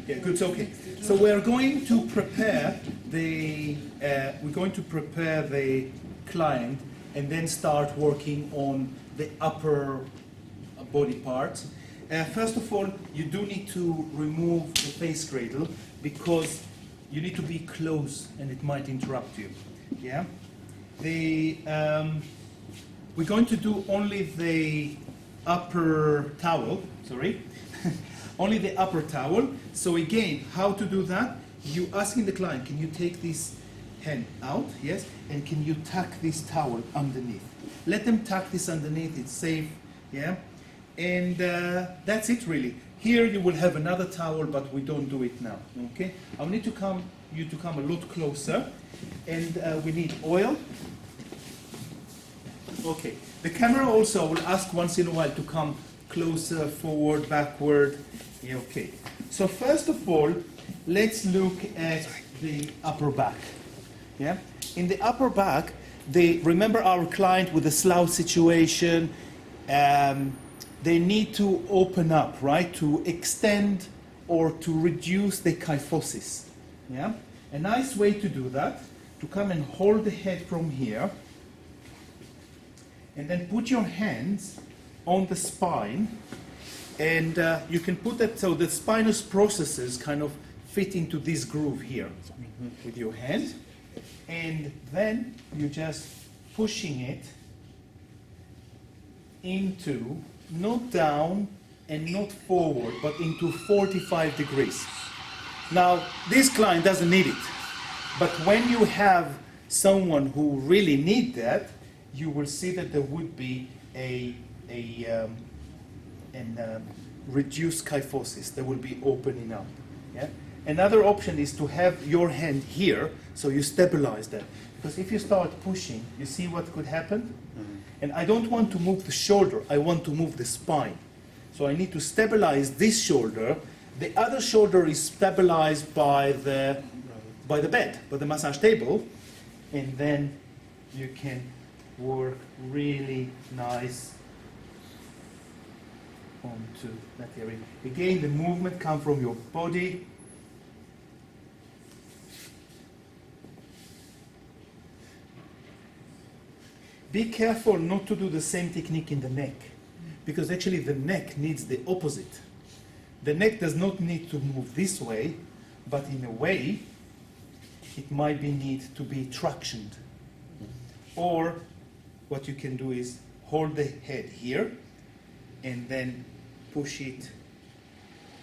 Yeah, good. Okay. So we're going to prepare the client and then start working on the upper body parts. First of all, you do need to remove the face cradle because you need to be close and it might interrupt you. Yeah. We're going to do only the upper towel. Sorry. Only the upper towel. So again, how to do that? You asking the client, can you take this hand out? Yes. And can you tuck this towel underneath? Let them tuck this underneath. It's safe. Yeah. And that's it really. Here you will have another towel, but we don't do it now. Okay. I need you to come a lot closer, and we need oil. Okay. The camera also will ask once in a while to come closer, forward, backward. Yeah, okay. So first of all, let's look at the upper back. Yeah. In the upper back, remember our client with the slouch situation. They need to open up, right? To extend or to reduce the kyphosis. Yeah. A nice way to do that, to come and hold the head from here, and then put your hands on the spine, and you can put that so the spinous processes kind of fit into this groove here with your hand, and then you're just pushing it into, not down and not forward, but into 45 degrees. Now, this client doesn't need it, but when you have someone who really need that, you will see that there would be a reduced kyphosis. There will be opening up. Yeah? Another option is to have your hand here, so you stabilize that. Because if you start pushing, you see what could happen? Mm-hmm. And I don't want to move the shoulder, I want to move the spine. So I need to stabilize this shoulder. The other shoulder is stabilized by the bed, by the massage table, and then you can work really nice onto that area. Again, the movement comes from your body. Be careful not to do the same technique in the neck, because actually the neck needs the opposite. The neck does not need to move this way, but in a way, it might need to be tractioned. Or what you can do is hold the head here and then push it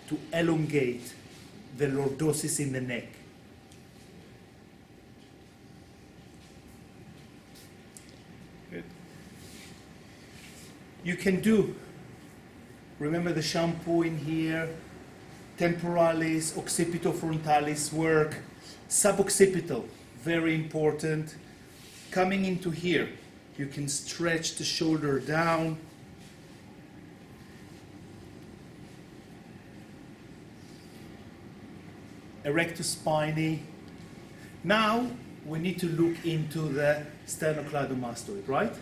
to elongate the lordosis in the neck. Good. You can do, remember the shampoo in here, temporalis, occipitofrontalis work, suboccipital, very important. Coming into here, you can stretch the shoulder down. Erectus spinae. Now we need to look into the sternocleidomastoid, right?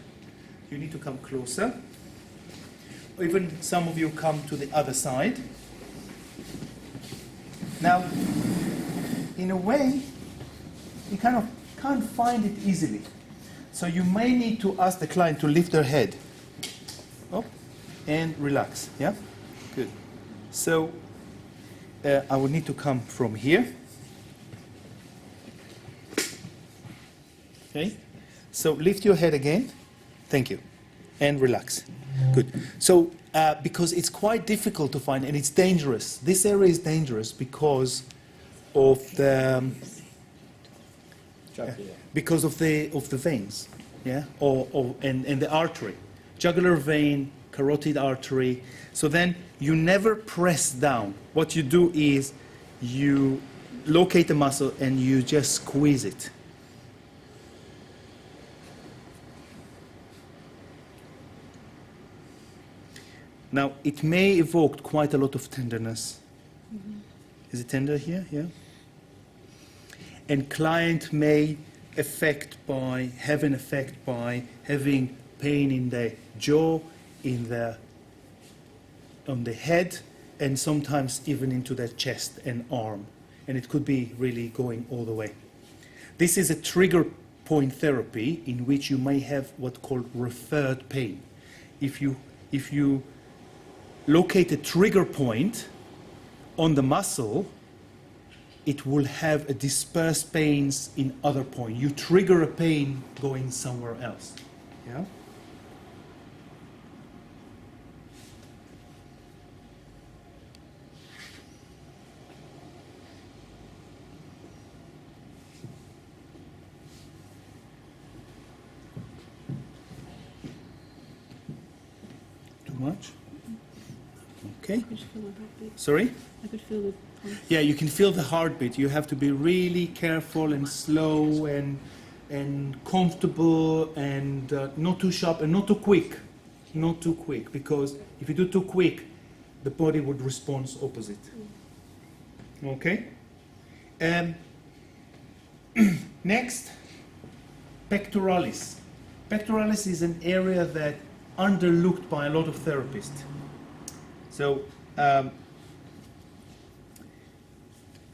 You need to come closer. Even some of you come to the other side. Now, in a way, you kind of can't find it easily. So you may need to ask the client to lift their head up and relax. Yeah? Good. So I will need to come from here. Okay? So lift your head again. Thank you. And relax. Good. So because it's quite difficult to find and it's dangerous. This area is dangerous because of the veins, yeah, and the artery, jugular vein, carotid artery. So then you never press down. What you do is you locate the muscle and you just squeeze it. Now it may evoke quite a lot of tenderness. Mm-hmm. Is it tender here? Yeah. And client may have an effect by having pain in the jaw, on the head, and sometimes even into the chest and arm. And it could be really going all the way. This is a trigger point therapy in which you may have what's called referred pain. If you locate a trigger point on the muscle, it will have a dispersed pains in other point. You trigger a pain going somewhere else. Yeah? Too much? Okay. I could feel my heartbeat. Sorry? I could feel the pulse. Yeah, you can feel the heartbeat. You have to be really careful and slow and comfortable and not too sharp and not too quick. Not too quick, because if you do too quick, the body would respond opposite. Okay? Next, pectoralis. Pectoralis is an area that underlooked by a lot of therapists. So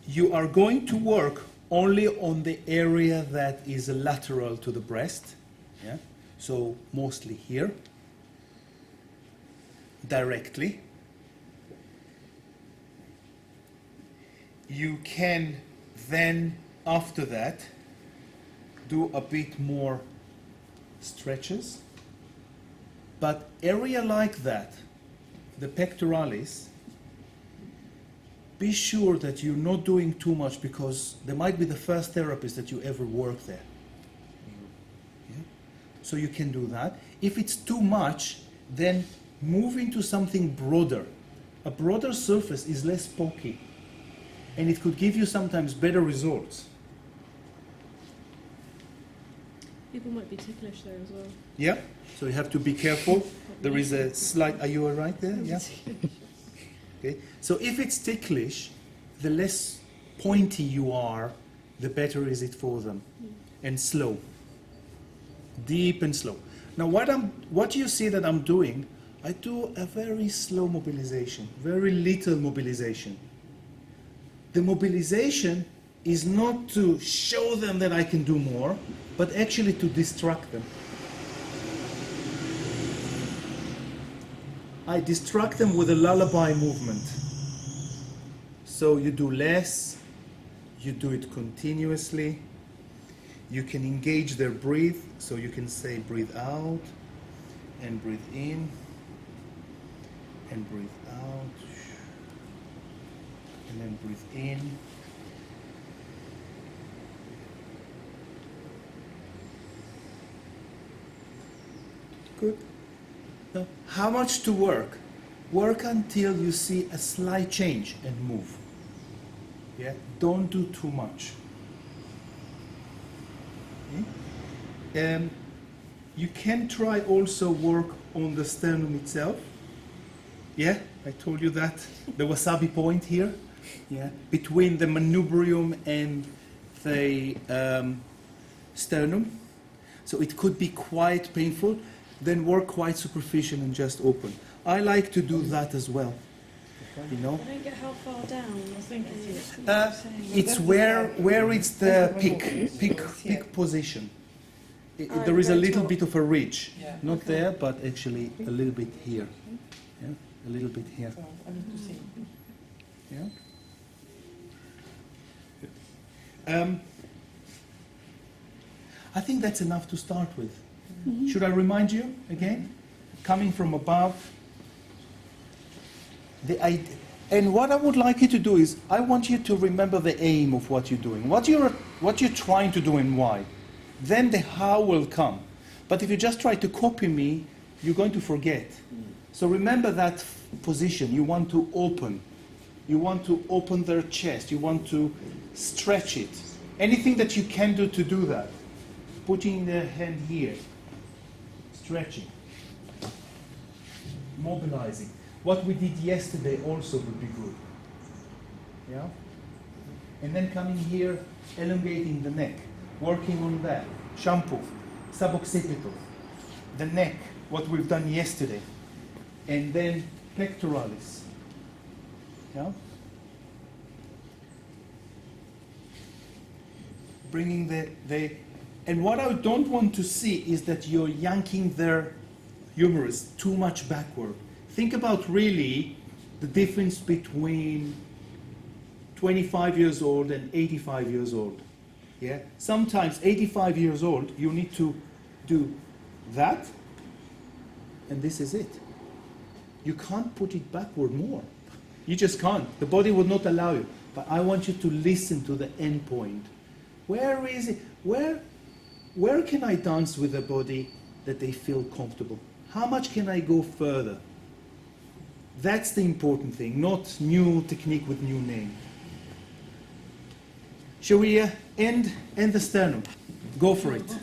you are going to work only on the area that is lateral to the breast, yeah? So mostly here, directly. You can then, after that, do a bit more stretches. But area like that, the pectoralis, be sure that you're not doing too much, because there might be the first therapist that you ever work there. Yeah? So you can do that. If it's too much, then move into something broader. A broader surface is less pokey, and it could give you sometimes better results. People might be ticklish there as well. Yeah? So you have to be careful. There is a slight... Are you all right there? Yeah? Okay. So if it's ticklish, the less pointy you are, the better is it for them. And slow. Deep and slow. Now what you see that I'm doing, I do a very slow mobilization, very little mobilization. The mobilization is not to show them that I can do more, but actually to distract them. I distract them with a lullaby movement. So you do less, you do it continuously. You can engage their breath, so you can say breathe out and breathe in and breathe out and then breathe in. Good. Now, how much to work? Work until you see a slight change and move. Yeah? Don't do too much. Okay? You can try also work on the sternum itself. Yeah, I told you that. The wasabi point here. Yeah, between the manubrium and the sternum. So it could be quite painful. Then work quite superficial and just open. I like to do that as well. You know? I don't get how far down. I think it's where it's the peak position. There is a little bit of a ridge, not there, but actually a little bit here. Yeah, a little bit here. Yeah. I think that's enough to start with. Mm-hmm. Should I remind you again? Coming from above. And what I would like you to do is, I want you to remember the aim of what you're doing, what you're trying to do and why. Then the how will come. But if you just try to copy me, you're going to forget. So remember that position. You want to open. You want to open their chest. You want to stretch it. Anything that you can do to do that. Putting the hand here. Stretching. Mobilizing. What we did yesterday also would be good. Yeah? And then coming here, elongating the neck. Working on that. Shampoo. Suboccipital. The neck. What we've done yesterday. And then pectoralis. Yeah? Bringing the and what I don't want to see is that you're yanking their humerus too much backward. Think about really the difference between 25 years old and 85 years old. Yeah? Sometimes 85 years old, you need to do that, and this is it. You can't put it backward more. You just can't. The body would not allow you. But I want you to listen to the end point. Where is it? Where can I dance with the body that they feel comfortable? How much can I go further? That's the important thing, not new technique with new name. Shall we end the sternum? Go for it.